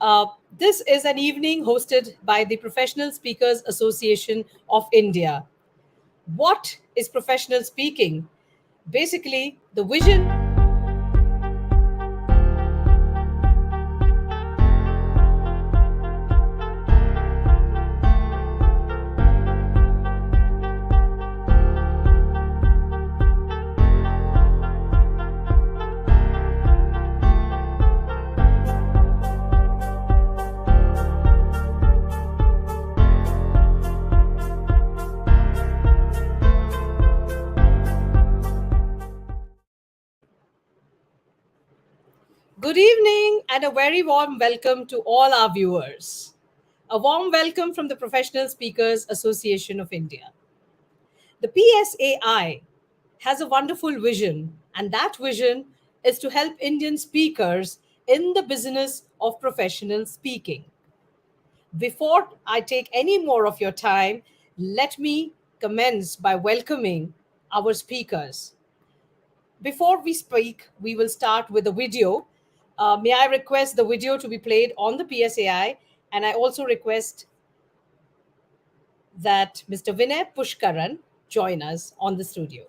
Uh, this is an evening hosted by the Professional Speakers Association of India. What is professional speaking? Basically, the vision. Good evening and a very warm welcome to all our viewers. A warm welcome from the Professional Speakers Association of India. The PSAI has a wonderful vision, and that vision is to help Indian speakers in the business of professional speaking. Before I take any more of your time, let me commence by welcoming our speakers. Before we speak, we will start with a video. May I request the video to be played on the PSAI? And I also request that Mr. Vinay Pushkaran join us on the studio.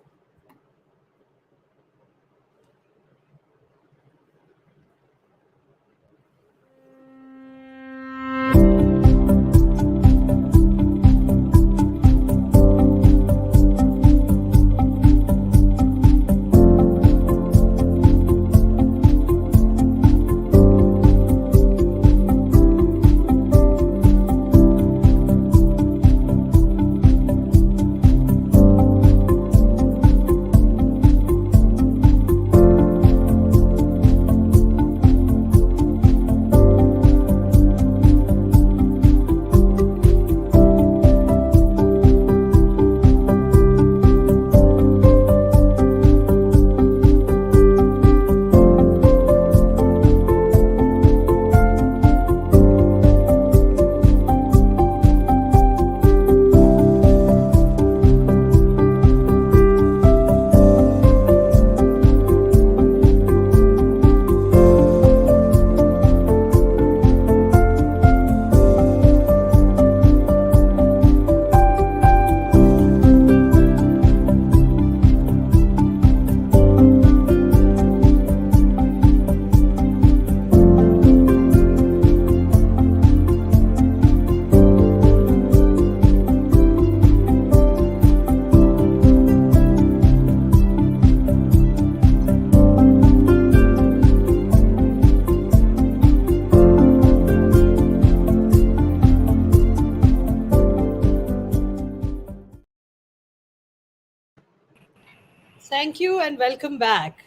Thank you and welcome back.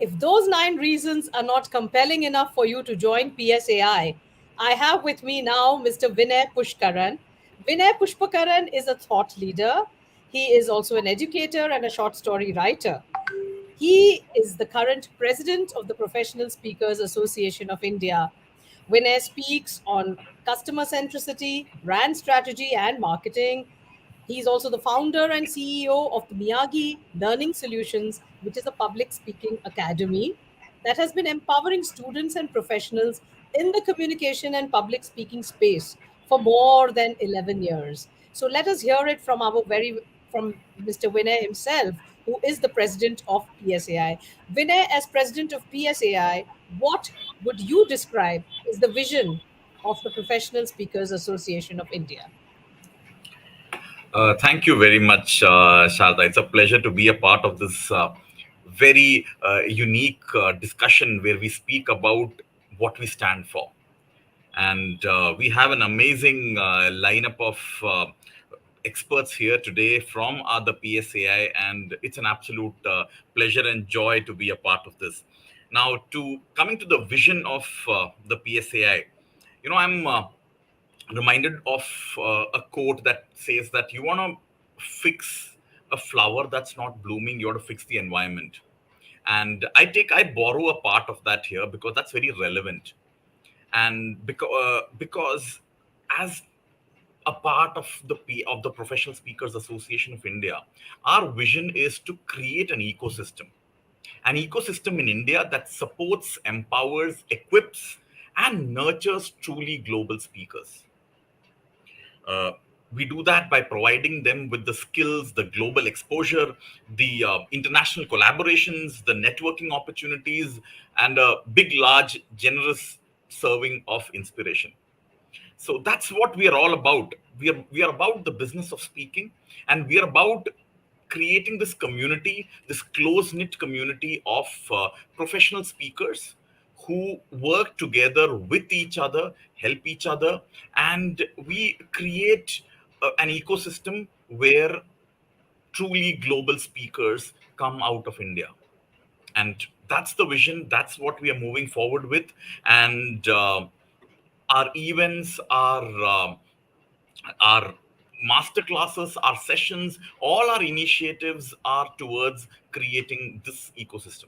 If those 9 reasons are not compelling enough for you to join PSAI, I have with me now Mr. Vinay Pushkaran. Vinay Pushpakaran is a thought leader. He is also an educator and a short story writer. He is the current president of the Professional Speakers Association of India. Vinay speaks on customer centricity, brand strategy, and marketing. He's also the founder and CEO of the Miyagi Learning Solutions, which is a public speaking academy that has been empowering students and professionals in the communication and public speaking space for more than 11 years. So let us hear it from Mr. Vinay himself, who is the president of PSAI. Vinay, as president of PSAI, what would you describe is the vision of the Professional Speakers Association of India? Thank you very much, Sharda. It's a pleasure to be a part of this very unique discussion where we speak about what we stand for. And we have an amazing lineup of experts here today from the PSAI, and it's an absolute pleasure and joy to be a part of this. Now, to coming to the vision of the PSAI, I'm reminded of a quote that says that you want to fix a flower that's not blooming, you want to fix the environment. And I borrow a part of that here because that's very relevant. And because as a part of the Professional Speakers Association of India, our vision is to create an ecosystem in India that supports, empowers, equips, and nurtures truly global speakers. Uh, we do that by providing them with the skills, the global exposure, the international collaborations, the networking opportunities, and a big, large, generous serving of inspiration. So that's what we are all about. We are about the business of speaking, and we are about creating this community, this close knit community of professional speakers who work together with each other, help each other, and we create an ecosystem where truly global speakers come out of India. And that's the vision, that's what we are moving forward with. And our events, our master classes, our sessions, all our initiatives are towards creating this ecosystem.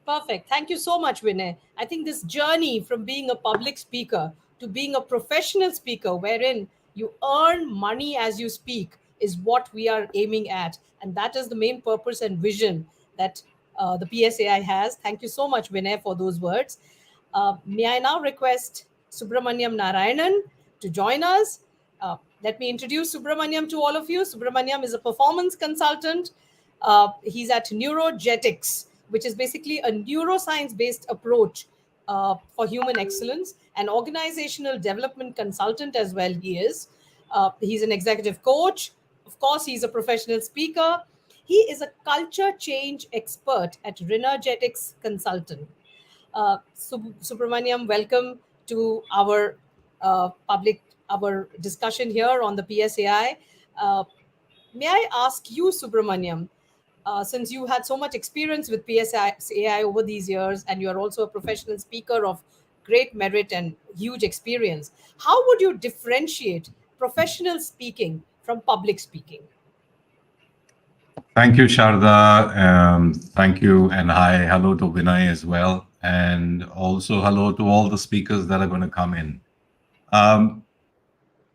Perfect. Thank you so much, Vinay. I think this journey from being a public speaker to being a professional speaker, wherein you earn money as you speak, is what we are aiming at. And that is the main purpose and vision that the PSAI has. Thank you so much, Vinay, for those words. May I now request Subramaniam Narayanan to join us? Let me introduce Subramaniam to all of you. Subramaniam is a performance consultant. He's at Neurogetics, which is basically a neuroscience based approach for human excellence, an organizational development consultant as well. He is. He's an executive coach. Of course, he's a professional speaker. He is a culture change expert at Renergetics Consultant. Subramaniam, welcome to our discussion here on the PSAI. Uh, May I ask you, Subramaniam, since you had so much experience with PSAI over these years, and you are also a professional speaker of great merit and huge experience, how would you differentiate professional speaking from public speaking? Thank you, Sharda. Thank you, and hi, hello to Vinay as well, and also hello to all the speakers that are going to come in. Um,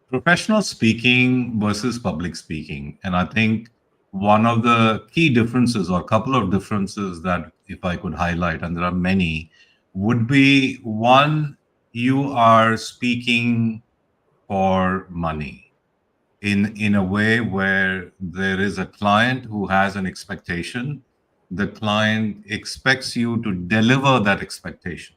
Professional speaking versus public speaking, and I think one of the key differences, or a couple of differences that, if I could highlight, and there are many, would be one: you are speaking for money in a way where there is a client who has an expectation. The client expects you to deliver that expectation.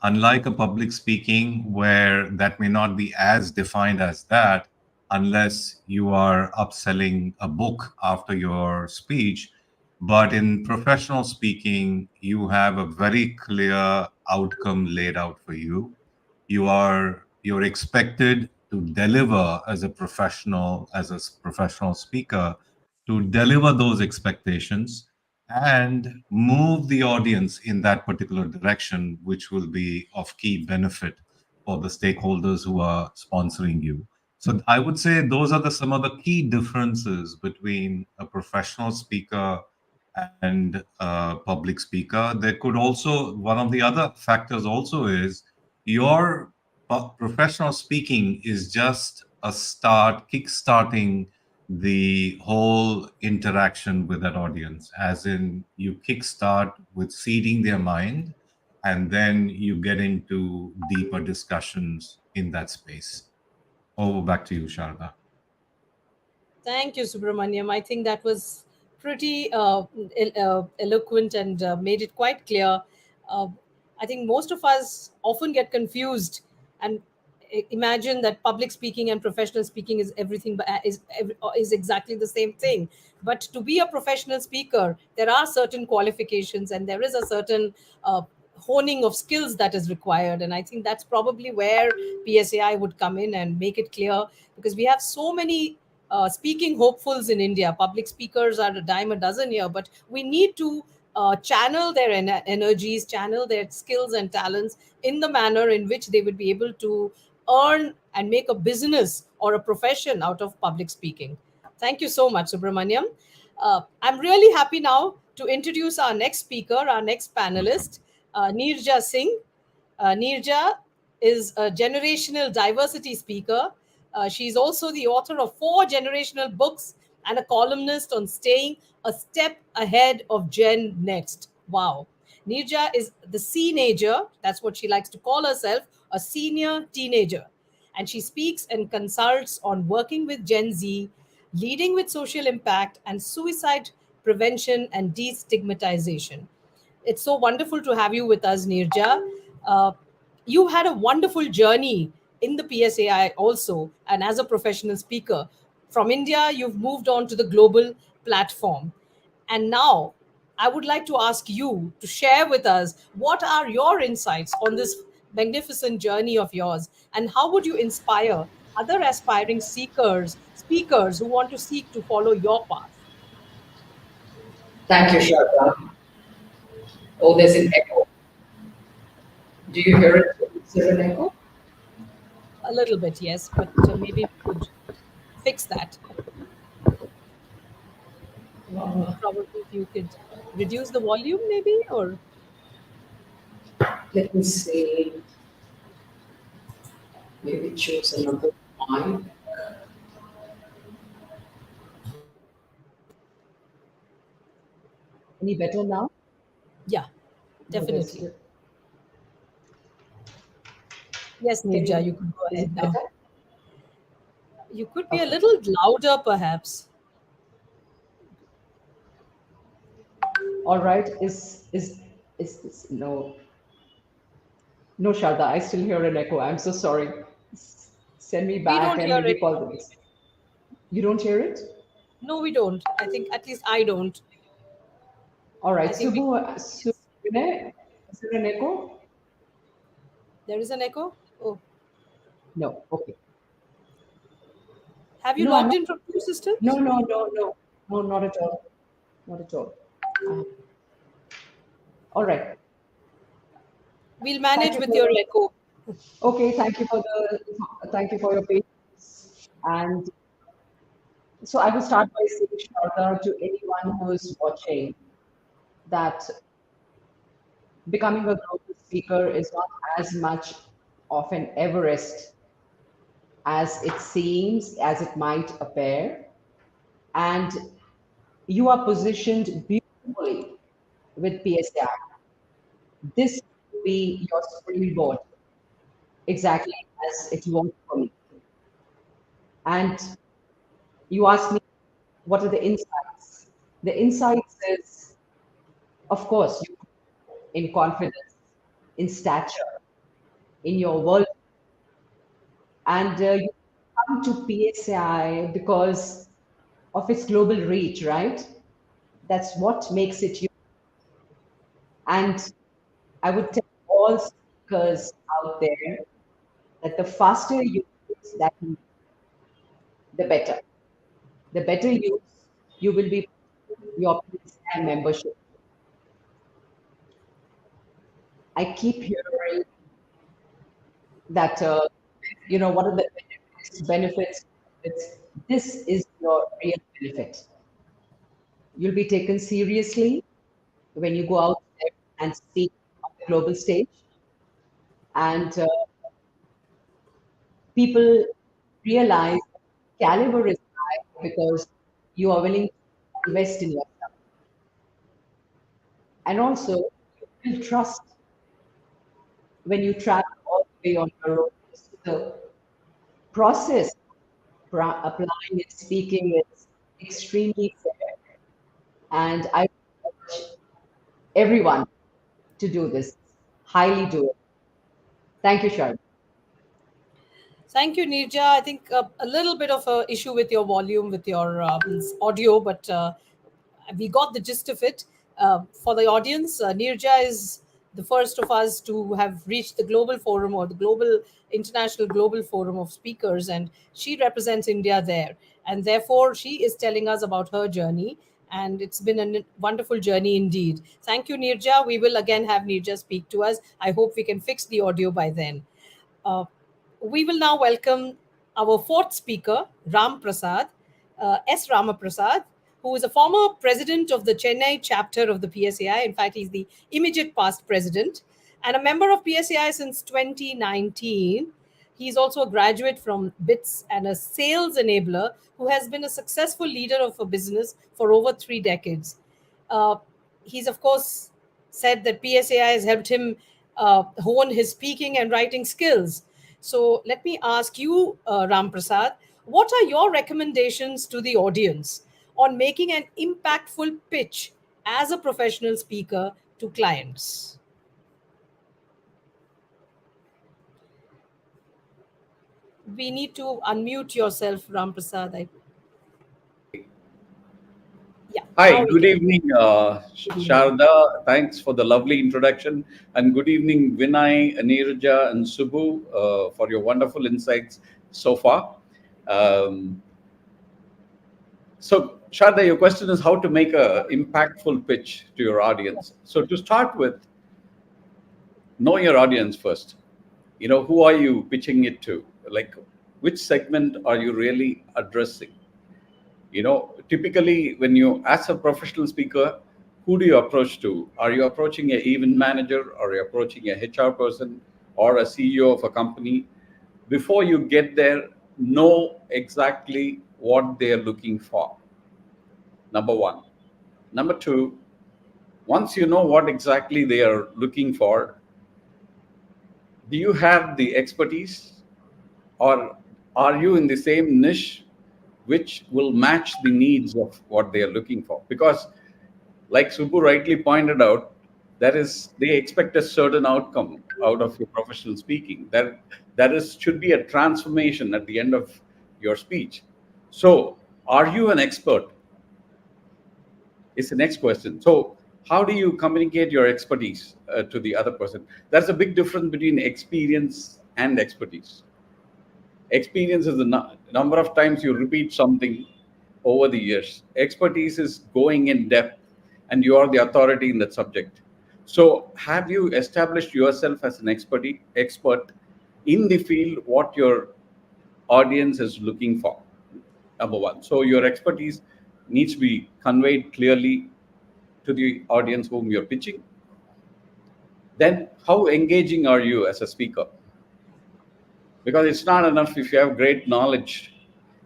Unlike a public speaking, where that may not be as defined as that, unless you are upselling a book after your speech. But in professional speaking, you have a very clear outcome laid out for you. You're expected to deliver as a professional, professional speaker, to deliver those expectations and move the audience in that particular direction, which will be of key benefit for the stakeholders who are sponsoring you. So I would say those are some of the key differences between a professional speaker and a public speaker. There could also, one of the other factors also is your professional speaking is just a start, kickstarting the whole interaction with that audience, as in you kickstart with seeding their mind, and then you get into deeper discussions in that space. Over back to you, Sharda. Thank you, Subramaniam. I think that was pretty eloquent and made it quite clear. Uh, I think most of us often get confused and imagine that public speaking and professional speaking is everything, but is exactly the same thing. But to be a professional speaker, there are certain qualifications and there is a certain honing of skills that is required. And I think that's probably where PSAI would come in and make it clear, because we have so many speaking hopefuls in India. Public speakers are a dime a dozen here, but we need to channel their energies, channel their skills and talents in the manner in which they would be able to earn and make a business or a profession out of public speaking. Thank you so much, Subramaniam. I'm really happy now to introduce our next speaker, our next panelist, Neerja Singh. Neerja is a generational diversity speaker. She's also the author of 4 generational books and a columnist on staying a step ahead of Gen Next. Wow. Nirja is the teenager, that's what she likes to call herself, a senior teenager. And she speaks and consults on working with Gen Z, leading with social impact, and suicide prevention and destigmatization. It's so wonderful to have you with us, Nirja. Uh, you had a wonderful journey in the PSAI also, and as a professional speaker. From India, you've moved on to the global platform. And now, I would like to ask you to share with us what are your insights on this magnificent journey of yours, and how would you inspire other aspiring seekers, speakers who want to seek to follow your path? Thank you, Shraddha. Oh, there's an echo. Do you hear it? Is there an echo? A little bit, yes, but maybe we could fix that. Probably if you could reduce the volume, maybe, or Let me see. Maybe choose another mic. Any better now? yeah, No, there's definitely. still. Yes, Can Nirja, you? you could go Is ahead it now. better? You could be a Okay. little louder, perhaps. All right. Is this no? No, Shraddha. I still hear an echo. I'm so sorry. Send me We back don't and hear maybe it. call the next. You don't hear it? No, we don't. I think at least I don't. All right. I think we. Vinay, is there an echo? There is an echo. Oh, No. Okay. have you No, I'm logged not. in from two No, systems? no, no, no. No, not at all. Not at all. Uh, all right. We'll Thank manage you with for your echo. okay. Thank you for your patience. And so I will start by saying, Shraddha, to anyone who is watching, that becoming a global speaker is not as much of an Everest as it seems, as it might appear. And you are positioned beautifully with PSI. This will be your springboard, exactly as it was for me. And you asked me, what are the insights? The insights is, of course, you in confidence, in stature, in your world, and you come to PSI because of its global reach, right? That's what makes it you. And I would tell all speakers out there that the faster you use that, the better. The better you will be your PSI membership. I keep hearing that what are the benefits. This is your real benefit. You'll be taken seriously when you go out there and speak on the global stage, and people realize caliber is high because you are willing to invest in yourself, and also you build trust when you travel all the way on your own. So the process applying and speaking is extremely fair, and I urge everyone to do this. Highly do it. Thank you, Sharon. Thank you, Nirja. I think a little bit of a issue with your volume, with your audio, but we got the gist of it. For the audience, Nirja is the first of us to have reached the global forum, or the global international global forum of speakers, and she represents India there. And therefore, she is telling us about her journey. And it's been a wonderful journey indeed. Thank you, Nirja. We will again have Nirja speak to us. I hope we can fix the audio by then. Uh, we will now welcome our fourth speaker, Ram Prasad, S. Ramaprasad, who is a former president of the Chennai chapter of the PSAI. In fact, he's the immediate past president and a member of PSAI since 2019. He's also a graduate from BITS and a sales enabler who has been a successful leader of a business for over 3 decades. Uh, he's, of course, said that PSAI has helped him hone his speaking and writing skills. So let me ask you, Ram Prasad, what are your recommendations to the audience on making an impactful pitch as a professional speaker to clients? We need to unmute yourself, Ram Prasad. Yeah, Hi, now we good can. evening, Good evening. Sharda. Thanks for the lovely introduction. And good evening, Vinay, Aniruja, and Subbu, for your wonderful insights so far. Um, Sharda, your question is how to make a impactful pitch to your audience. So, to start with, know your audience first. Who are you pitching it to? Like, which segment are you really addressing? Typically when you, as a professional speaker, who do you approach to? Are you approaching a event manager, or are you approaching a HR person, or a CEO of a company? Before you get there, know exactly what they're looking for. Number one. Number two, once you know what exactly they are looking for, do you have the expertise, or are you in the same niche which will match the needs of what they are looking for? Because like Subbu rightly pointed out, they expect a certain outcome out of your professional speaking. There is should be a transformation at the end of your speech. So, are you an expert? Is the next question. So, how do you communicate your expertise to the other person? There's a big difference between experience and expertise. Experience is the number of times you repeat something over the years. Expertise is going in depth, and you are the authority in that subject. So, have you established yourself as an expert in the field what your audience is looking for? Number one. So, your expertise needs to be conveyed clearly to the audience whom you're pitching. Then, how engaging are you as a speaker? Because it's not enough if you have great knowledge.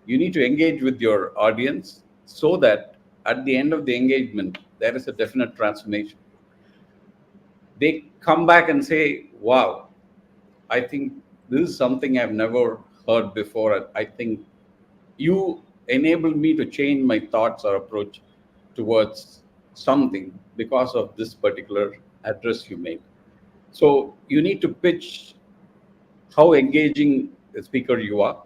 You need to engage with your audience so that at the end of the engagement, there is a definite transformation. They come back and say, wow, I think this is something I've never heard before. I think you enabled me to change my thoughts or approach towards something because of this particular address you made. So you need to pitch how engaging a speaker you are.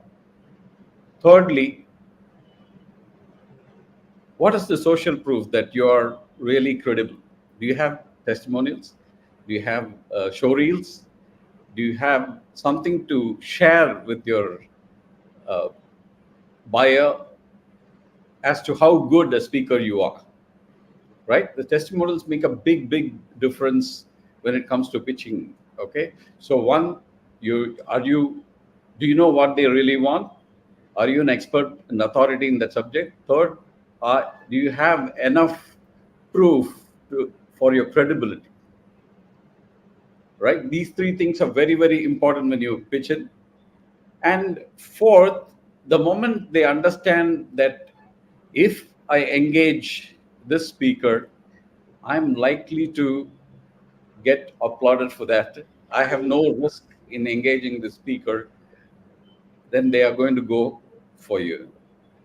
Thirdly, what is the social proof that you are really credible? Do you have testimonials? Do you have show reels? Do you have something to share with your uh, buyer as to how good a speaker you are? Right? The testimonials make a big difference when it comes to pitching. Okay, so one, do you know what they really want? Are you an expert and authority in that subject? Third, do you have enough proof for your credibility? Right? These three things are very important when you pitch it. And fourth, the moment they understand that if I engage this speaker, I'm likely to get applauded for that. I have no risk in engaging the speaker, then they are going to go for you.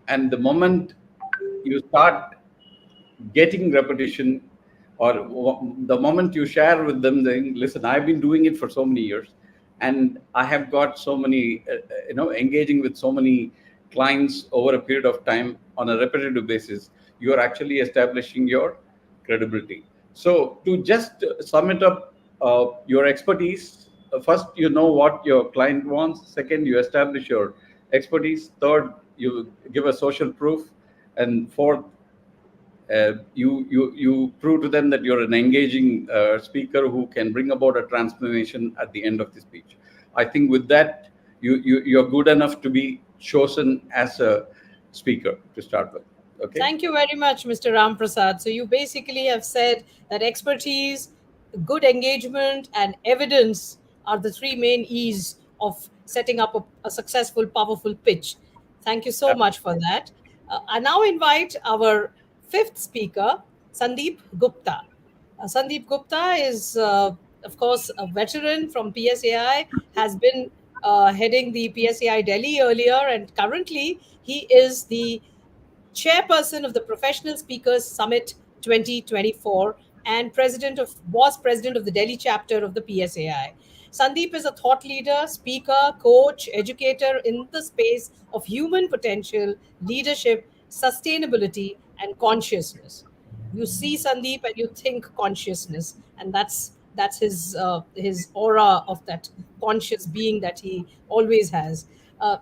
And the moment you start getting repetition, or the moment you share with them, saying, listen, I've been doing it for so many years, and I have got so many engaging with so many clients over a period of time on a repetitive basis, you are actually establishing your credibility. So to just sum it up, your expertise, first you know what your client wants, second you establish your expertise, third you give a social proof, and fourth, you prove to them that you're an engaging speaker who can bring about a transformation at the end of the speech. I think with that, you're good enough to be chosen as a speaker to start with. Okay. Thank you very much, Mr. Ram Prasad. So, you basically have said that expertise, good engagement, and evidence are the three main E's of setting up a successful, powerful pitch. Thank you so much for that. I now invite our fifth speaker, Sandeep Gupta. Sandeep Gupta is, of course, a veteran from PSAI, has been heading the PSAI Delhi earlier, and currently he is the chairperson of the Professional Speakers Summit 2024 and president of the Delhi chapter of the PSAI. Sandeep is a thought leader, speaker, coach, educator in the space of human potential, leadership, sustainability, and consciousness. You see Sandeep and you think consciousness, and that's his aura of that conscious being that he always has.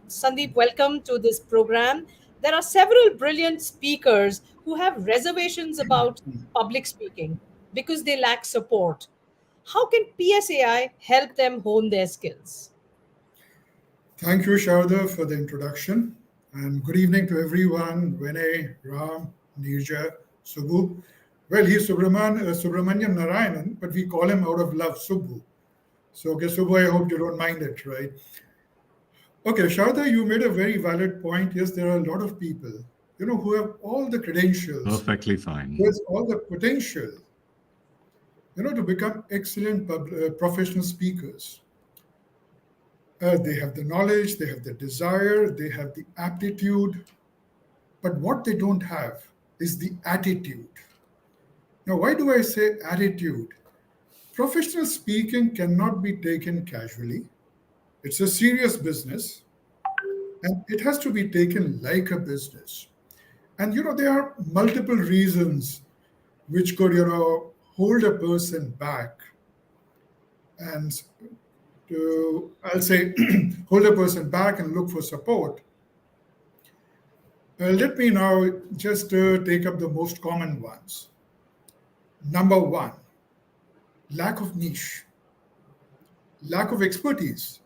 Sandeep, welcome to this program. There are several brilliant speakers who have reservations about public speaking because they lack support. How can PSAI help them hone their skills? Thank you, Sharda, for the introduction. And good evening to everyone. Vinay, Ram, Nirja, Subbu. Well, he's Subramanian Narayanan, but we call him out of love Subbu. So, okay, Subbu, I hope you don't mind it, right? Okay, Sharda, you made a very valid point. Yes, there are a lot of people, who have all the credentials, Perfectly fine. there's all the potential, to become excellent professional speakers. They have the knowledge, they have the desire, they have the aptitude, but what they don't have is the attitude. Now, why do I say attitude? Professional speaking cannot be taken casually. It's a serious business and it has to be taken like a business. And there are multiple reasons which could, hold a person back and I'll say, hold a person back and look for support. Let me now just take up the most common ones. Number one, lack of niche, lack of expertise.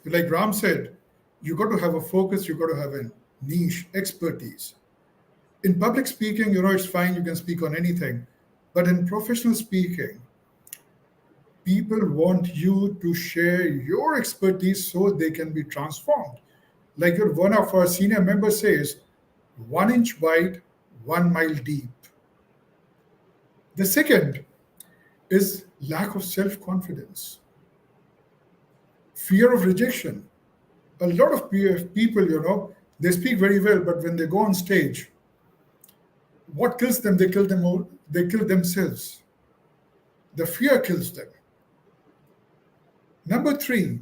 Like Ram said, you got to have a focus, you got to have a niche expertise. In public speaking, it's fine, you can speak on anything. But in professional speaking, people want you to share your expertise so they can be transformed. Like one of our senior members says, 1 inch wide, 1 mile deep. The second is lack of self-confidence, fear of rejection. A lot of people, they speak very well, but when they go on stage, what kills them? They kill them all. They kill themselves. The fear kills them. Number three,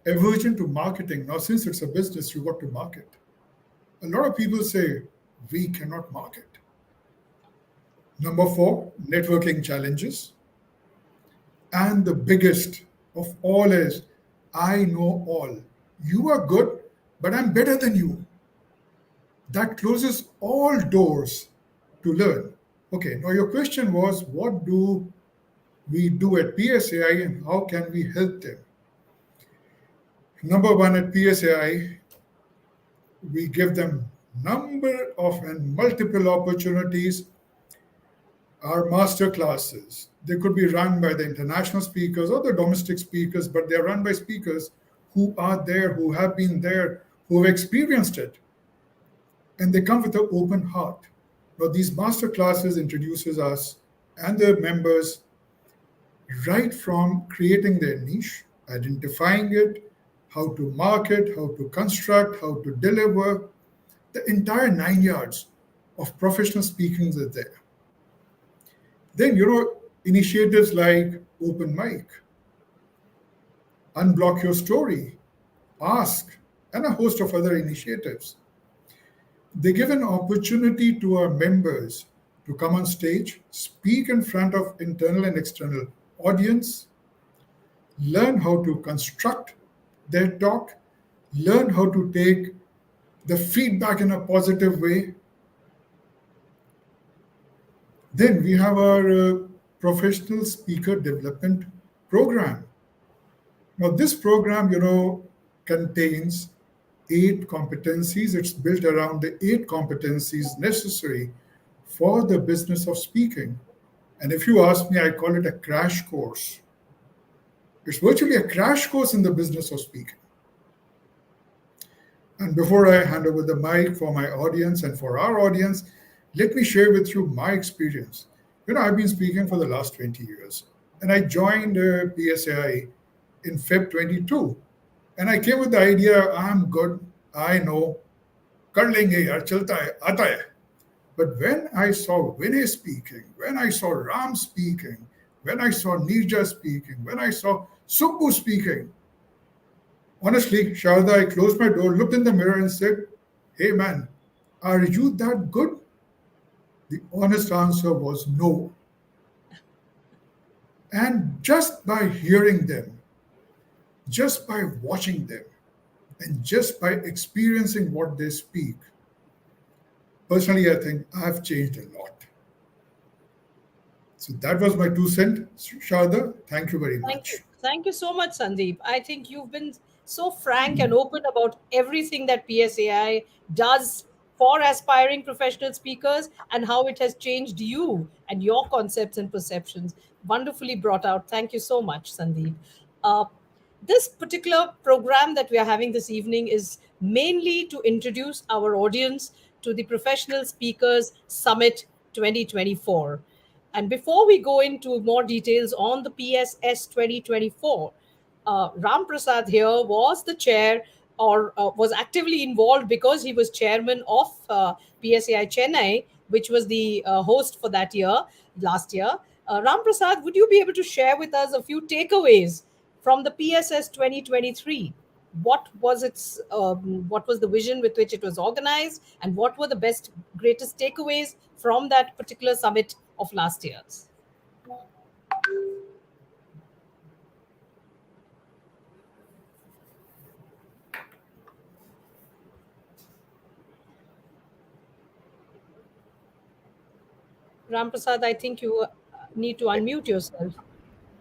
aversion to marketing. Now, since it's a business, you got to market. A lot of people say, we cannot market. Number four, networking challenges. And the biggest of all is, I know all. You are good, but I'm better than you. That closes all doors to learn. Okay, now your question was, what do we do at PSAI and how can we help them? Number one, at PSAI, we give them number of and multiple opportunities. Our master classes, they could be run by the international speakers or the domestic speakers, but they're run by speakers who are there, who have been there, who have experienced it. And they come with an open heart. Now, these master classes introduces us and their members right from creating their niche, identifying it, how to market, how to construct, how to deliver. The entire 9 yards of professional speaking is there. Then, initiatives like open mic, unblock your story, ask, and a host of other initiatives. They give an opportunity to our members to come on stage, speak in front of internal and external audience, learn how to construct their talk, learn how to take the feedback in a positive way. Then we have our professional speaker development program. Now this program, contains 8 competencies. It's built around the 8 competencies necessary for the business of speaking. And if you ask me, I call it a crash course. It's virtually a crash course in the business of speaking. And before I hand over the mic for my audience and for our audience, Let me share with you my experience. I've been speaking for the last 20 years, and I joined PSAI in Feb 22. And I came with the idea, I'm good, I know, kar lenge yaar, chalta hai, aata hai. But when I saw Vinay speaking, when I saw Ram speaking, when I saw Nirja speaking, when I saw Subbu speaking, honestly, Sharda, I closed my door, looked in the mirror, and said, "Hey man, are you that good?" The honest answer was no. And just by hearing them, just by watching them, and just by experiencing what they speak, personally, I think I've changed a lot. So that was my 2 cents, Sharda. Thank you very Thank you. much. Thank you so much, Sandeep. I think you've been so frank and open about everything that PSAI does for aspiring professional speakers and how it has changed you and your concepts and perceptions. Wonderfully brought out. Thank you so much, Sandeep. Uh, this particular program that we are having this evening is mainly to introduce our audience to the Professional Speakers Summit 2024. And before we go into more details on the PSS 2024, Ram Prasad here was the chair or was actively involved because he was chairman of PSAI Chennai, which was the host for that year, last year. Ram Prasad, would you be able to share with us a few takeaways from the PSS 2023? What was the vision with which it was organized, and what were the greatest takeaways from that particular summit of last year's? Ram Prasad, I think you need to unmute yourself.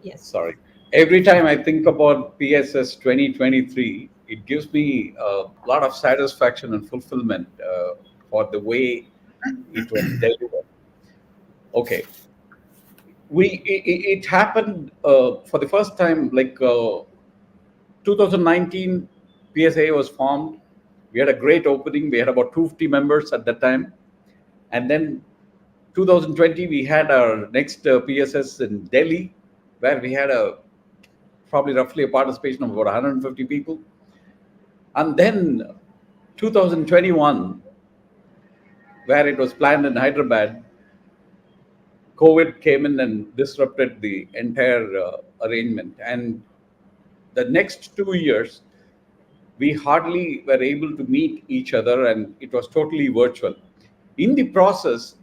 Yes. Sorry. Every time I think about PSS 2023, it gives me a lot of satisfaction and fulfillment for the way it was delivered. Okay, it happened for the first time, like 2019. PSA was formed. We had a great opening. We had about 250 members at that time, and then 2020 we had our next PSS in Delhi, where we had a probably roughly a participation of about 150 people. And then 2021, where it was planned in Hyderabad, COVID came in and disrupted the entire arrangement. And the next 2 years, we hardly were able to meet each other, and it was totally virtual. In the process,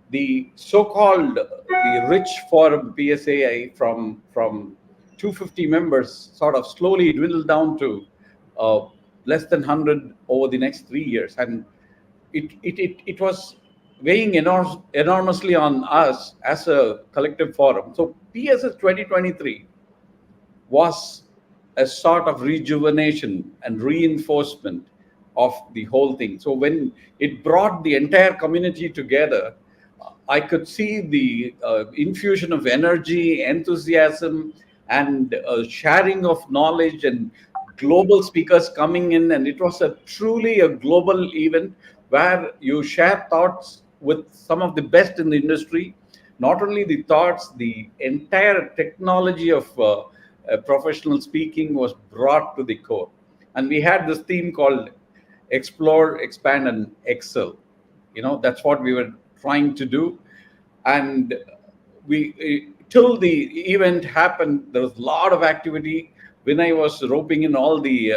the so-called the rich forum PSAI from 250 members sort of slowly dwindled down to less than 100 over the next 3 years, and it was weighing enormously on us as a collective forum. So PSS 2023 was a sort of rejuvenation and reinforcement of the whole thing. So when it brought the entire community together, I could see the infusion of energy, enthusiasm, and sharing of knowledge, and global speakers coming in. And it was a truly a global event where you share thoughts with some of the best in the industry. Not only the thoughts, the entire technology of professional speaking was brought to the core. And we had this theme called Explore, Expand, and Excel. That's what we were trying to do. And we till the event happened, there was a lot of activity. Vinay was roping in all the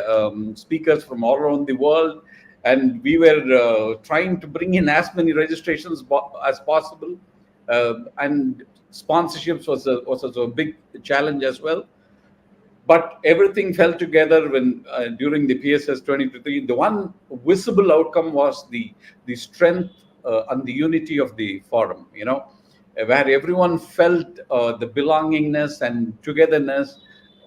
speakers from all around the world, and we were trying to bring in as many registrations as possible. And sponsorships was a big challenge as well. But everything fell together when during the PSS 2023. The one visible outcome was the strength and the unity of the forum. Where everyone felt the belongingness and togetherness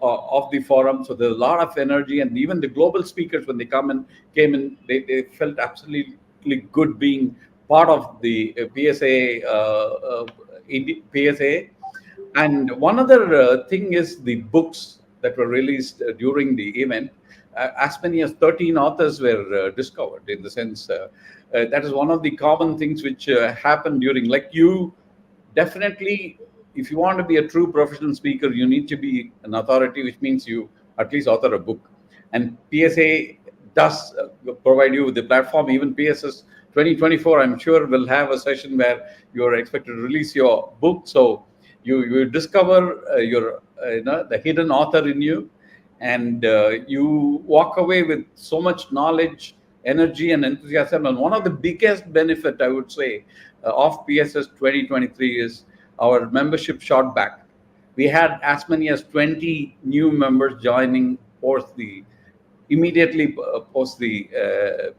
of the forum. So there's a lot of energy, and even the global speakers, when they came in, they felt absolutely good being part of the PSA. And one other thing is the books that were released during the event. as many as 13 authors were discovered. In the sense, that is one of the common things which happened during, like you, definitely, if you want to be a true professional speaker, you need to be an authority, which means you at least author a book. And PSA does provide you with the platform. Even PSS 2024, I'm sure, will have a session where you are expected to release your book. So you discover your the hidden author in you, and you walk away with so much knowledge, energy, and enthusiasm. And one of the biggest benefit, I would say, of PSS 2023 is our membership shot back. We had as many as 20 new members joining post the immediately post the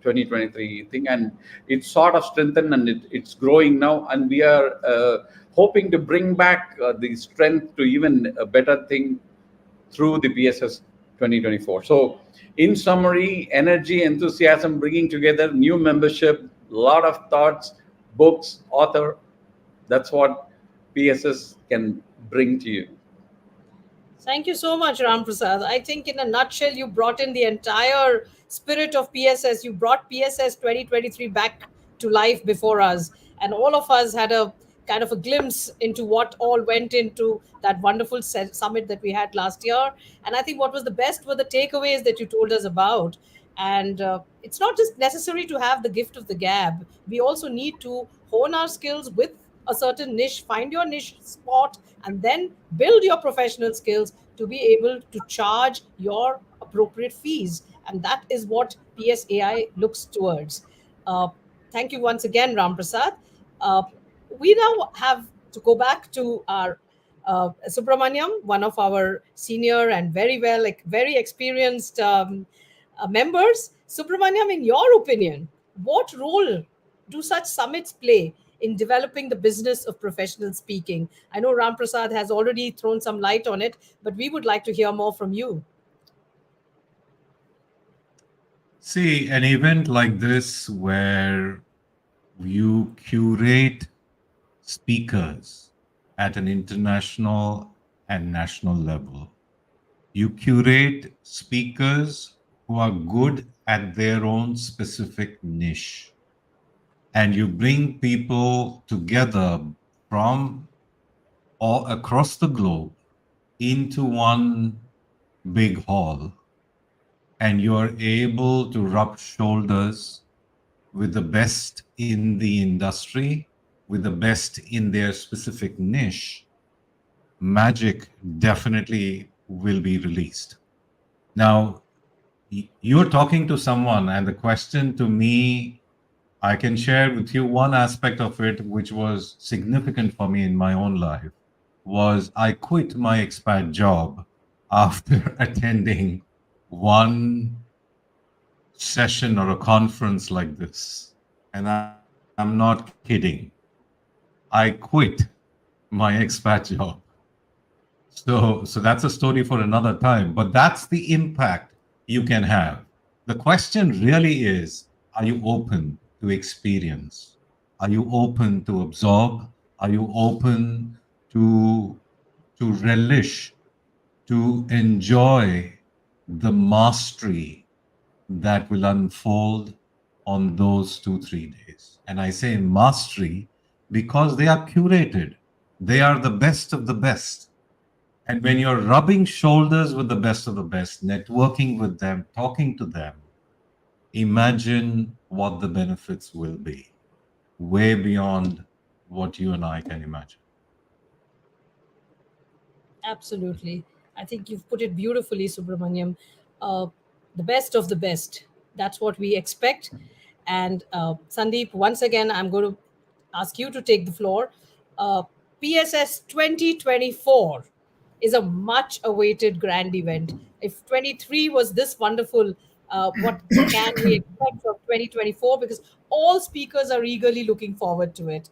2023 thing, and it's sort of strengthened, and it's growing now, and we are hoping to bring back the strength to even a better thing through the PSS 2024. So, in summary, energy, enthusiasm, bringing together new membership, a lot of thoughts, books, author. That's what PSS can bring to you. Thank you so much, Ram Prasad. I think, in a nutshell, you brought in the entire spirit of PSS. You brought PSS 2023 back to life before us. And all of us had a kind of a glimpse into what all went into that wonderful summit that we had last year. And I think what was the best were the takeaways that you told us about. And it's not just necessary to have the gift of the gab, we also need to hone our skills with a certain niche, find your niche spot, and then build your professional skills to be able to charge your appropriate fees. And that is what PSAI looks towards. Uh, Thank you once again, Ram Prasad. Uh, we now have to go back to our Subramaniam, one of our senior and very well, like very experienced members. Subramaniam, in your opinion, what role do such summits play in developing the business of professional speaking? I know Ram Prasad has already thrown some light on it, but we would like to hear more from you. See, an event like this where you curate speakers at an international and national level, you curate speakers who are good at their own specific niche, and you bring people together from all across the globe into one big hall, and you're able to rub shoulders with the best in the industry, with the best in their specific niche, magic definitely will be released. Now, you're talking to someone, and the question to me, I can share with you one aspect of it, which was significant for me in my own life, was I quit my expat job after attending one session or a conference like this. And I'm not kidding. I quit my expat job. So that's a story for another time, but that's the impact you can have. The question really is, are you open to experience? Are you open to absorb? Are you open to relish, to enjoy the mastery that will unfold on those 2, 3 days? And I say mastery because they are curated. They are the best of the best. And when you're rubbing shoulders with the best of the best, networking with them, talking to them, imagine what the benefits will be, way beyond what you and I can imagine. Absolutely. I think you've put it beautifully, Subramaniam. Uh, the best of the best. That's what we expect. And Sandeep, once again, I'm going to ask you to take the floor. PSS 2024 is a much awaited grand event. If 23 was this wonderful, what can we expect from 2024? Because all speakers are eagerly looking forward to it.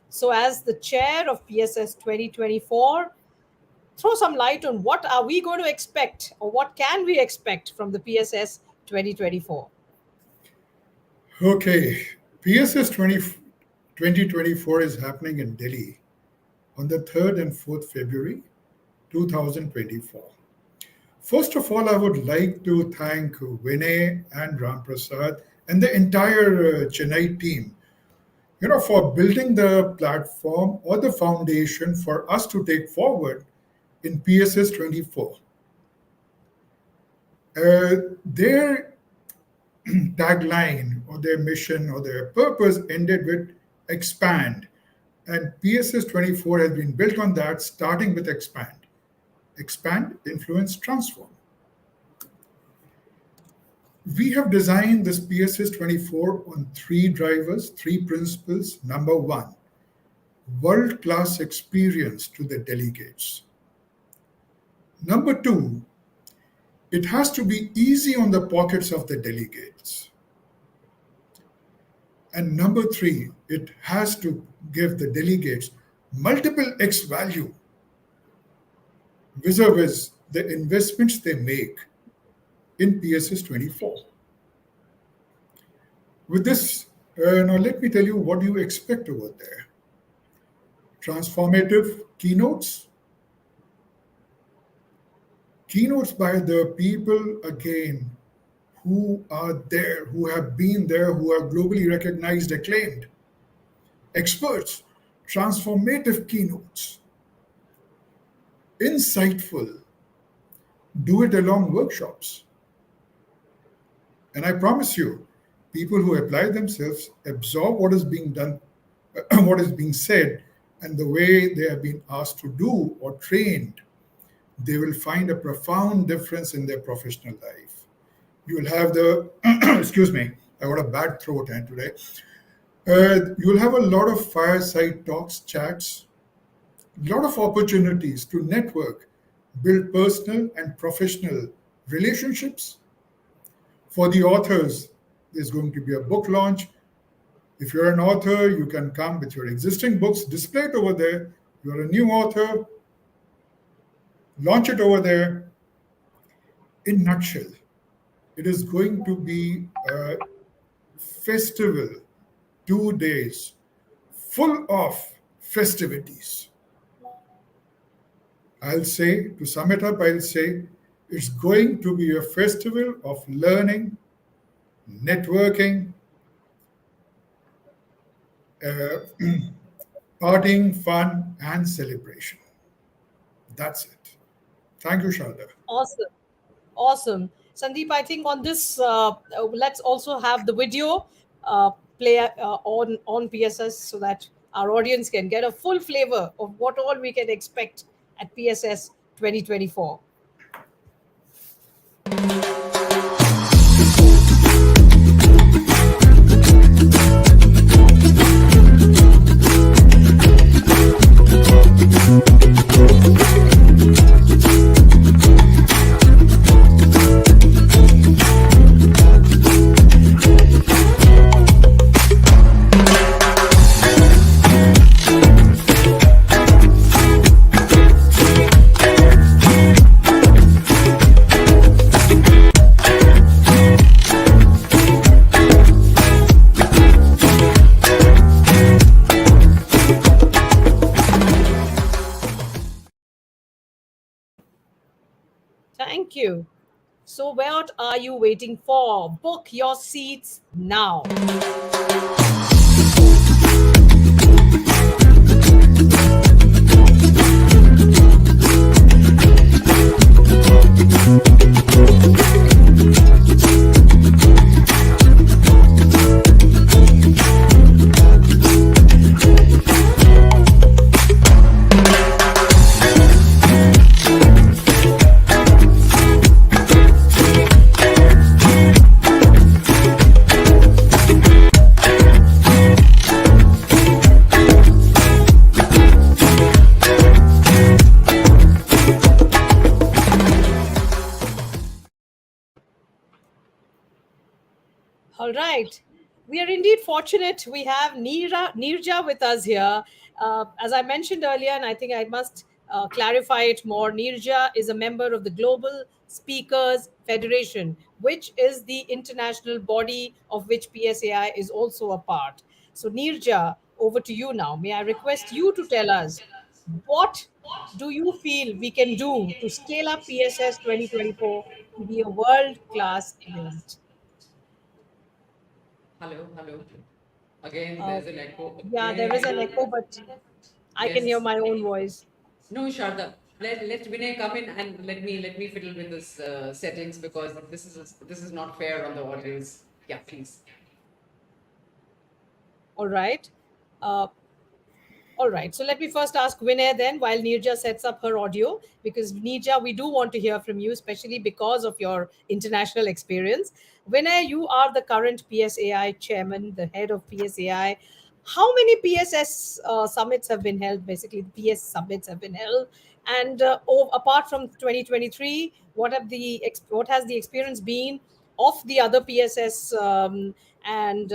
So, as the chair of PSS 2024, throw some light on what are we going to expect, or what can we expect from the PSS 2024? Okay, PSS 2024 is happening in Delhi on the 3rd and 4th February 2024. First of all, I would like to thank Vinay and Ram Prasad and the entire Chennai team, for building the platform or the foundation for us to take forward in PSS 24. Their tagline or their mission or their purpose ended with expand. And PSS 24 has been built on that, starting with expand. Expand, influence, transform. We have designed this PSS 24 on three drivers, three principles. Number one, world class experience to the delegates. Number two, it has to be easy on the pockets of the delegates. And number three, it has to give the delegates multiple X value vis-a-vis the investments they make in PSS 24. With this, now let me tell you what you expect over there. Transformative keynotes, keynotes by the people again who are there, who have been there, who are globally recognized, acclaimed, experts, transformative keynotes, insightful, do it along workshops. And I promise you, people who apply themselves, absorb what is being done, what is being said, and the way they have been asked to do or trained, they will find a profound difference in their professional life. You will have the, excuse me, I got a bad throat today. You'll have a lot of fireside talks, chats, a lot of opportunities to network, build personal and professional relationships. For the authors, there's going to be a book launch. If you're an author, you can come with your existing books, display it over there. You're a new author, launch it over there. In nutshell, it is going to be a festival, 2 days, full of festivities. I'll say, to sum it up, I'll say it's going to be a festival of learning, networking, uh, partying, fun, and celebration. That's it. Thank you, Sharda. Awesome. Awesome. Sandeep, I think on this, let's also have the video uh, play on PSS so that our audience can get a full flavor of what all we can expect at PSS 2024. Thank you. So, what are you waiting for? Book your seats now. All right. We are indeed fortunate. We have Nirja with us here. As I mentioned earlier, and I think I must clarify it more, Nirja is a member of the Global Speakers Federation, which is the international body of which PSAI is also a part. So, Nirja, over to you now. May I request you to tell us What do you feel we can do to scale up PSS 2024 to be a world class event? Hello, hello. Again, Uh, there's an echo. yeah, there is an echo, but I can hear Yes. my own voice. No, Sharda. Let Vinay come in and let me fiddle with this settings because this is not fair on the audience. Yeah, please. All right. Uh, All right. So let me first ask Vinay then while Nirja sets up her audio, because Nirja, we do want to hear from you, especially because of your international experience. Vinay, you are the current PSAI chairman, the head of PSAI. How many PSS summits have been held? Basically, the PS summits have been held. And apart from 2023, what has the experience been of the other PSS, and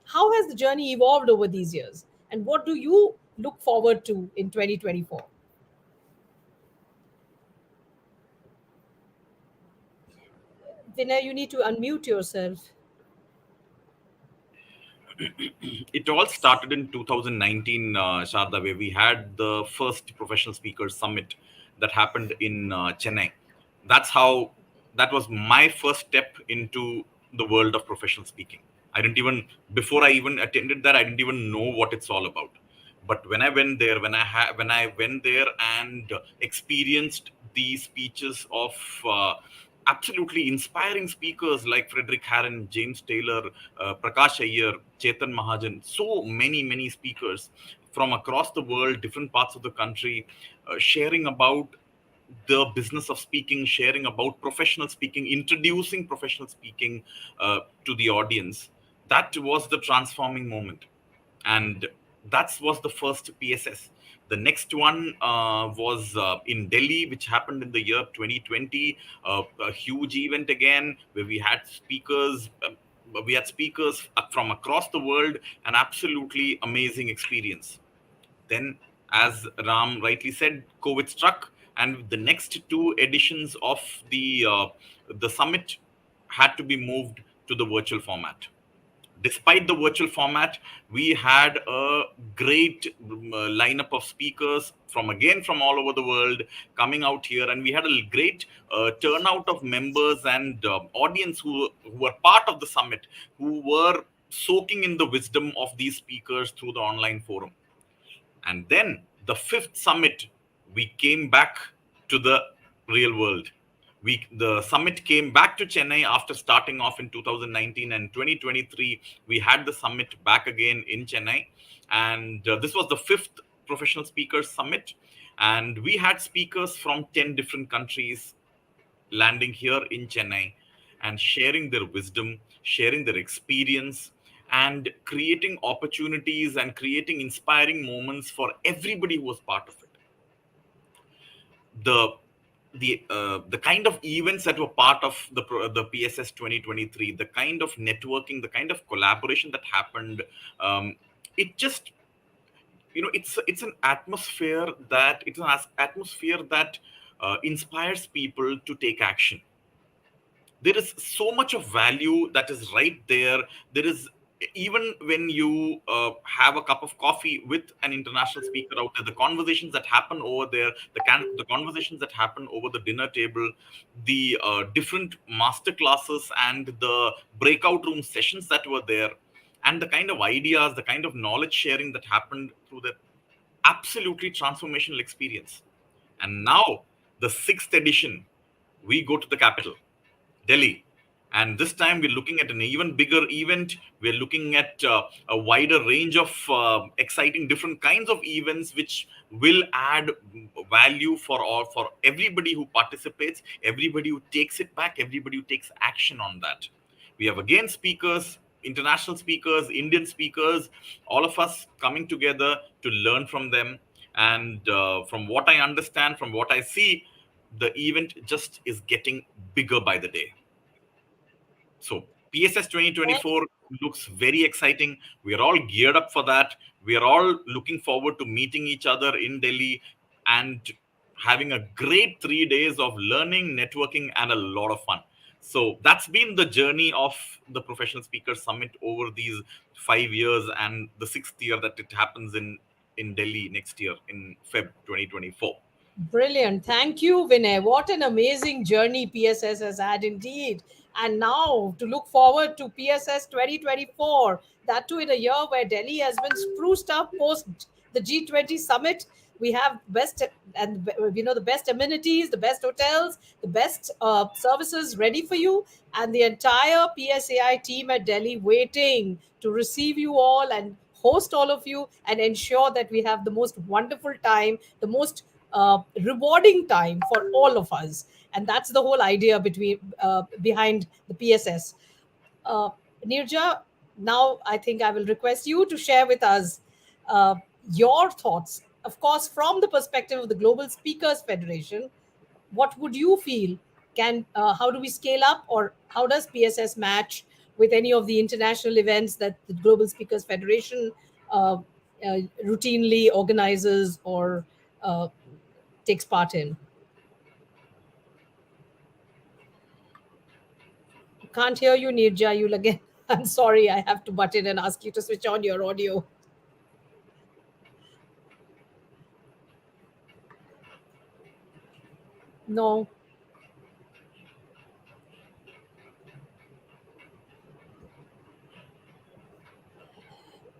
how has the journey evolved over these years? And what do you look forward to in 2024? Vinay, you need to unmute yourself. It all started in 2019, Sharda, where we had the first professional speakers summit that happened in Chennai. That's how that was my first step into the world of professional speaking. I didn't even before I even attended that, I didn't even know what it's all about. But when I went there, when I went there and experienced the speeches of absolutely inspiring speakers like Frederick Harron, James Taylor, Prakash Iyer, Chetan Mahajan, so many speakers from across the world, different parts of the country, sharing about the business of speaking, sharing about professional speaking, introducing professional speaking to the audience. That was the transforming moment. And that was the first PSS. The next one was in Delhi, which happened in the year 2020, a huge event again where we had speakers from across the world, an absolutely amazing experience. Then, as Ram rightly said, COVID struck, and the next two editions of the summit had to be moved to the virtual format. Despite the virtual format, we had a great lineup of speakers from all over the world coming out here, and we had a great turnout of members and audience who were part of the summit, who were soaking in the wisdom of these speakers through the online forum. And then the fifth summit, we came back to the real world. The summit came back to Chennai after starting off in 2019, and 2023 we had the summit back again in Chennai. And this was the fifth professional speakers summit, and we had speakers from 10 different countries landing here in Chennai and sharing their wisdom, sharing their experience, and creating opportunities and creating inspiring moments for everybody who was part of it. The the kind of events that were part of the PSS 2023, the kind of networking, the kind of collaboration that happened, it just it's an atmosphere that inspires people to take action. There is so much of value that is right there. There is, even when you have a cup of coffee with an international speaker out there, the conversations that happen over there, the conversations that happen over the dinner table, the different master classes and the breakout room sessions that were there, and the kind of ideas, the kind of knowledge sharing that happened through the absolutely transformational experience. And now, the sixth edition, we go to the capital, Delhi. And this time we're looking at an even bigger event. We're looking at a wider range of exciting different kinds of events, which will add value for everybody who participates, everybody who takes it back, everybody who takes action on that. We have again speakers, international speakers, Indian speakers, all of us coming together to learn from them. And from what I understand, from what I see, the event just is getting bigger by the day. So PSS Thank 2024 looks very exciting. We are all geared up for that. We are all looking forward to meeting each other in Delhi and having a great 3 days of learning, networking, and a lot of fun. So that's been the journey of the Professional Speakers Summit over these 5 years and the sixth year that it happens in in Delhi next year in Feb 2024. Brilliant. Thank you, Vinay. What an amazing journey PSS has had indeed. And now to look forward to PSS 2024, that too in a year where Delhi has been spruced up post the G20 summit. We have best and the best amenities, the best hotels, the best services ready for you, and the entire PSAI team at Delhi waiting to receive you all and host all of you and ensure that we have the most wonderful time, the most rewarding time for all of us. And that's the whole idea behind the PSS. Uh, Nirja, now I think I will request you to share with us uh, your thoughts, of course, from the perspective of the Global Speakers Federation. What would you feel? How do we scale up, or how does PSS match with any of the international events that the Global Speakers Federation uh, routinely organizes or uh, takes part in? Can't hear you, Nirja. You'll again. I'm sorry, I have to butt in and ask you to switch on your audio. No,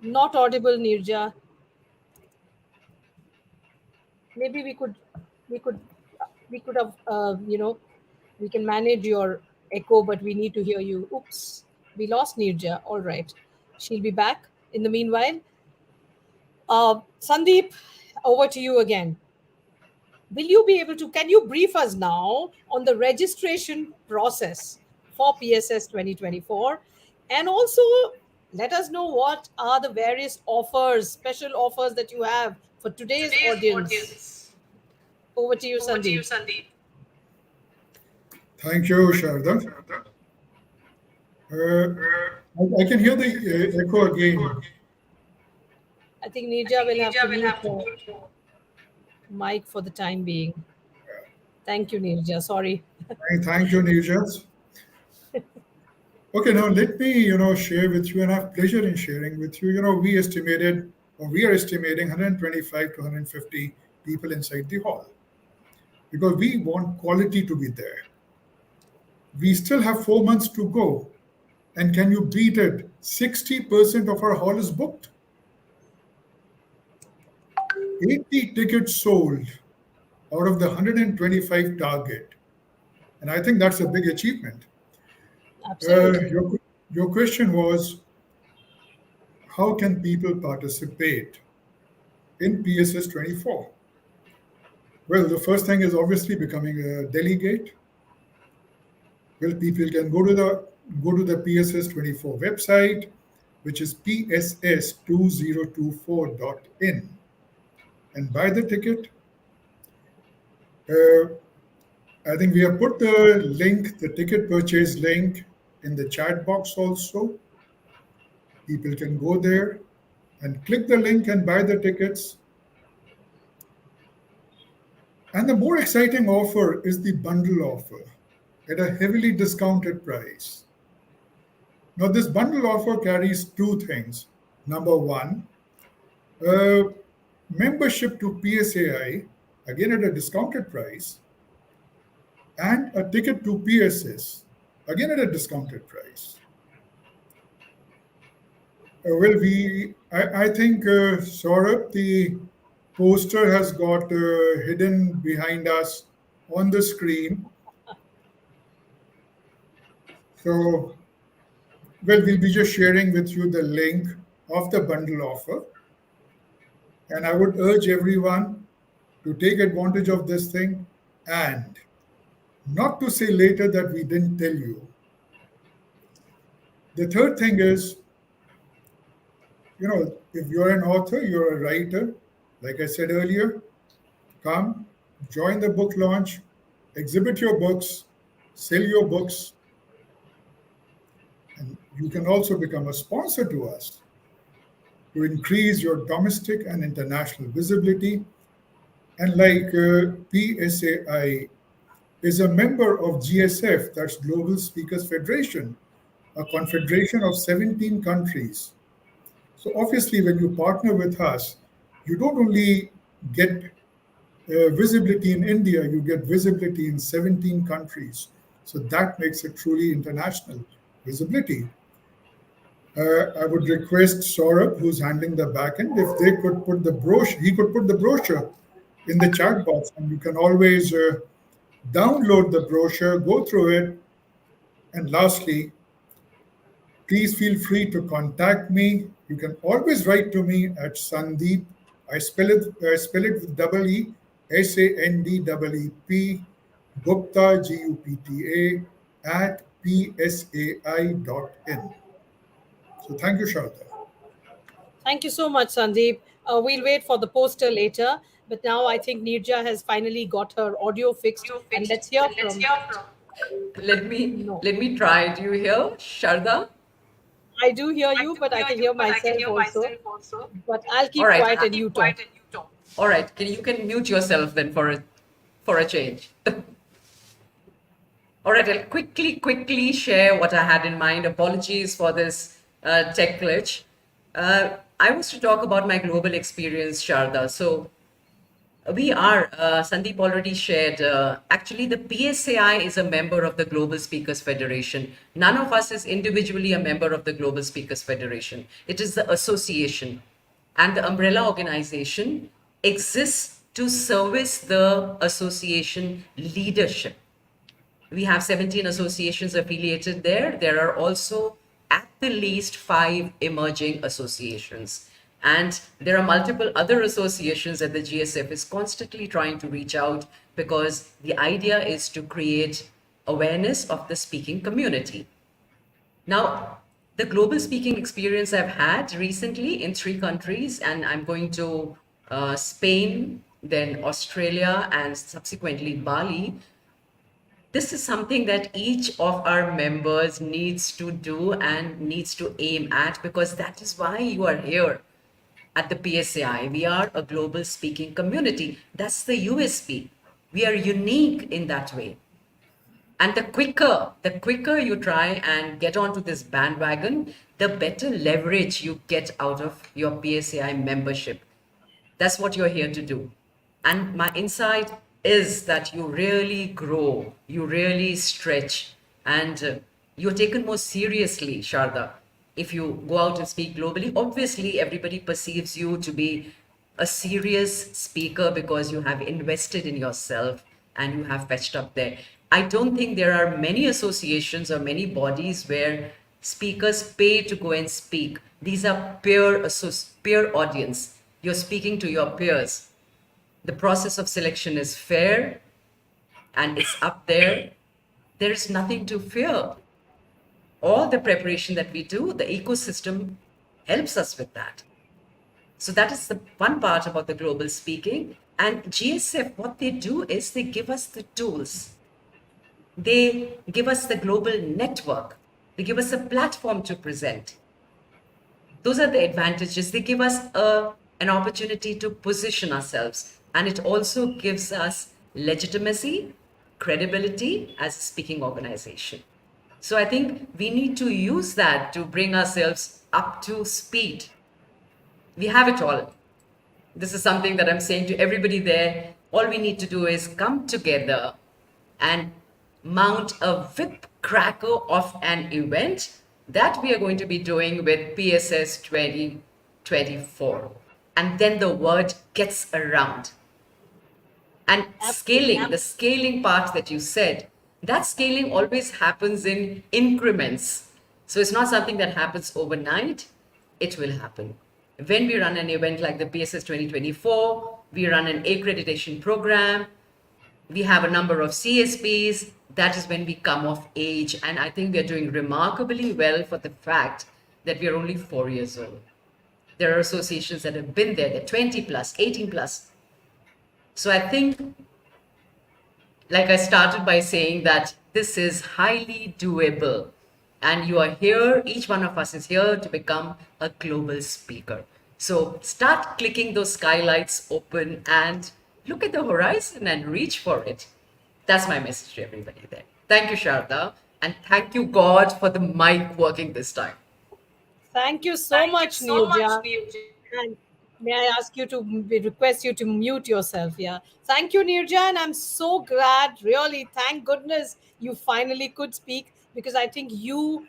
not audible, Nirja. Maybe we could, we could have, we can manage your echo, but we need to hear you. Oops, we lost Nirja. All right, she'll be back in the meanwhile. Sandeep, over to you again. Will you be able to, can you brief us now on the registration process for PSS 2024? And also let us know what are the various offers, special offers that you have for today's audience. Over to you, Sandeep. Thank you, Sharda. I can hear the echo again. I think Nirja will have to mute her mic for the time being. Thank you, Nirja. Sorry. Thank you, Nirjas. Okay, now let me, share with you, and I have pleasure in sharing with you. We are estimating 125 to 150 people inside the hall because we want quality to be there. We still have 4 months to go. And can you beat it? 60% of our hall is booked. 80 tickets sold out of the 125 target. And I think that's a big achievement. Absolutely. Your question was, how can people participate in PSS 24? Well, the first thing is obviously becoming a delegate. Well, people can go to the PSS 24 website, which is PSS2024.in, and buy the ticket. I think we have put the link, the ticket purchase link, in the chat box also. People can go there and click the link and buy the tickets. And the more exciting offer is the bundle offer at a heavily discounted price. Now, this bundle offer carries two things. Number one, membership to PSAI, again at a discounted price, and a ticket to PSS, again at a discounted price. I think, Saurabh, the poster has got hidden behind us on the screen. So, we'll be just sharing with you the link of the bundle offer. And I would urge everyone to take advantage of this thing and not to say later that we didn't tell you. The third thing is, if you're an author, you're a writer, like I said earlier, come, join the book launch, exhibit your books, sell your books, and you can also become a sponsor to us to increase your domestic and international visibility. And like PSAI is a member of GSF, that's Global Speakers Federation, a confederation of 17 countries. So obviously, when you partner with us, You don't only get visibility in India, you get visibility in 17 countries. So that makes it truly international visibility. I would request Saurabh, who's handling the backend, if they could put the brochure, he could put the brochure in the chat box, and you can always download the brochure, go through it, and lastly, please feel free to contact me. You can always write to me at Sandeep. I spell it with double E, SANDEEP, Gupta, GUPTA, at psai.in. So thank you, Sharda. Thank you so much, Sandeep. We'll wait for the poster later. But now I think Nirja has finally got her audio fixed, and let's hear from. Let me No, let me try. Do you hear, Sharda? I do hear you, but I can hear myself also. But I'll All keep right. quiet and you talk. All right. You can mute yourself then for a change. All right, I'll quickly share what I had in mind. Apologies for this tech glitch. I was to talk about my global experience, Sharda. So Sandeep already shared, actually the PSAI is a member of the Global Speakers Federation. None of us is individually a member of the Global Speakers Federation. It is the association. And the umbrella organization exists to service the association leadership. We have 17 associations affiliated there. There are also at the least 5 emerging associations. And there are multiple other associations that the GSF is constantly trying to reach out, because the idea is to create awareness of the speaking community. Now, the global speaking experience I've had recently in 3 countries, and I'm going to Spain, then Australia, and subsequently Bali. This is something that each of our members needs to do and needs to aim at, because that is why you are here at the PSAI. We are a global speaking community. That's the USP. We are unique in that way. And the quicker you try and get onto this bandwagon, the better leverage you get out of your PSAI membership. That's what you're here to do. And my insight is that you really grow, you really stretch, and you're taken more seriously, Sharda. If you go out and speak globally, obviously everybody perceives you to be a serious speaker because you have invested in yourself and you have fetched up there. I don't think there are many associations or many bodies where speakers pay to go and speak. These are peer audience. You're speaking to your peers. The process of selection is fair and it's up there. There is nothing to fear. All the preparation that we do, the ecosystem helps us with that. So that is the one part about the global speaking. And GSF, what they do is they give us the tools. They give us the global network. They give us a platform to present. Those are the advantages. They give us an opportunity to position ourselves. And it also gives us legitimacy, credibility as a speaking organization. So I think we need to use that to bring ourselves up to speed. We have it all. This is something that I'm saying to everybody there. All we need to do is come together and mount a whip cracker of an event that we are going to be doing with PSS 2024. And then the word gets around. And Absolutely. the scaling part that you said, that scaling always happens in increments. So it's not something that happens overnight, it will happen. When we run an event like the PSS 2024, we run an accreditation program, we have a number of CSPs, that is when we come of age. And I think we're doing remarkably well for the fact that we're only 4 years old. There are associations that have been there, they're 20 plus, 18 plus. So I think, like I started by saying, that this is highly doable. And you are here, each one of us is here to become a global speaker. So start clicking those skylights open and look at the horizon and reach for it. That's my message to everybody there. Thank you, Sharda. And thank you, God, for the mic working this time. Thank you so much, Nirja. And May I ask you to request you to mute yourself? Yeah. Thank you, Nirja. And I'm so glad, really, thank goodness you finally could speak, because I think you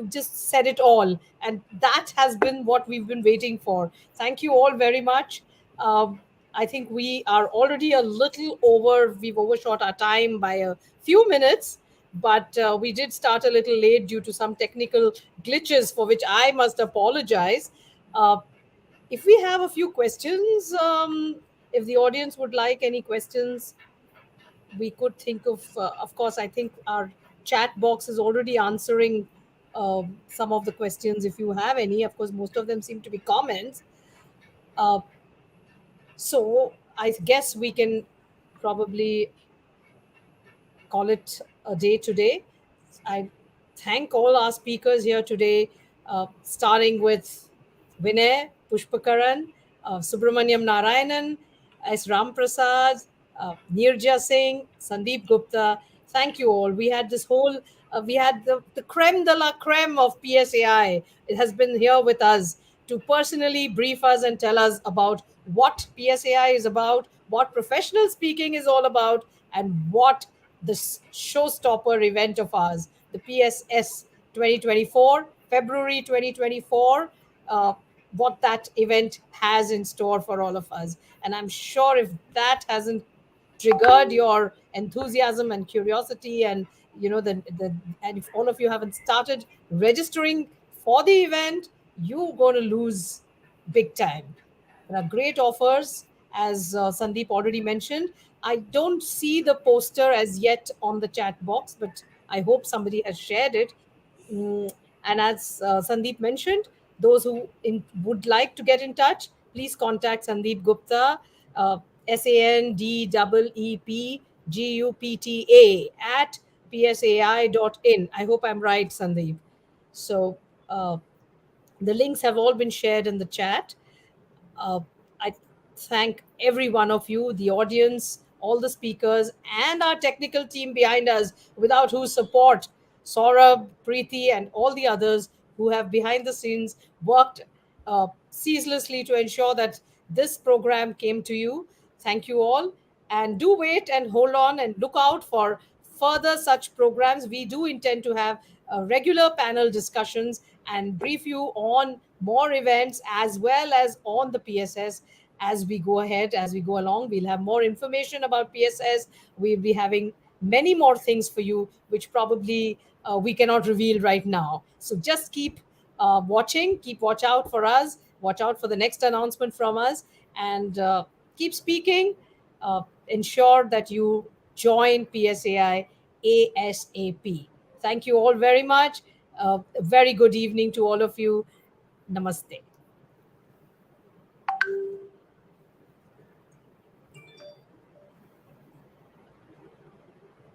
just said it all. And that has been what we've been waiting for. Thank you all very much. Um, I think we are already a little over, we've overshot our time by a few minutes, but we did start a little late due to some technical glitches for which I must apologize. Uh, if we have a few questions, if the audience would like any questions, we could think of course, I think our chat box is already answering some of the questions. If you have any, of course, most of them seem to be comments. Uh, so I guess we can probably call it a day today. I thank all our speakers here today, starting with Vinay Pushpakaran, Subramaniam Narayanan, S. Ram Prasad, Nirja Singh, Sandeep Gupta. Thank you all. We had this whole, we had the creme de la creme of PSAI. It has been here with us to personally brief us and tell us about what PSAI is about, what professional speaking is all about, and what this showstopper event of ours, the PSS 2024, February 2024, what that event has in store for all of us. And I'm sure if that hasn't triggered your enthusiasm and curiosity, and the and if all of you haven't started registering for the event, you're going to lose big time. There are great offers, as Sandeep already mentioned. I don't see the poster as yet on the chat box, but I hope somebody has shared it. Mm, and as Sandeep mentioned, those who would like to get in touch, please contact Sandeep Gupta, SANDEEPGUPTA at psai.in. I hope I'm right, Sandeep. So the links have all been shared in the chat. uh, I thank every one of you, the audience, all the speakers, and our technical team behind us, without whose support, Saurabh, Preeti, and all the others who have behind the scenes worked ceaselessly to ensure that this program came to you. Thank you all. And do wait and hold on and look out for further such programs. We do intend to have regular panel discussions and brief you on more events as well as on the PSS as we go ahead, as we go along. We'll have more information about PSS. We'll be having many more things for you, which probably we cannot reveal right now. So just keep watching, keep watch out for us, watch out for the next announcement from us, and keep speaking. Ensure that you join PSAI ASAP. Thank you all very much. A very good evening to all of you. Namaste.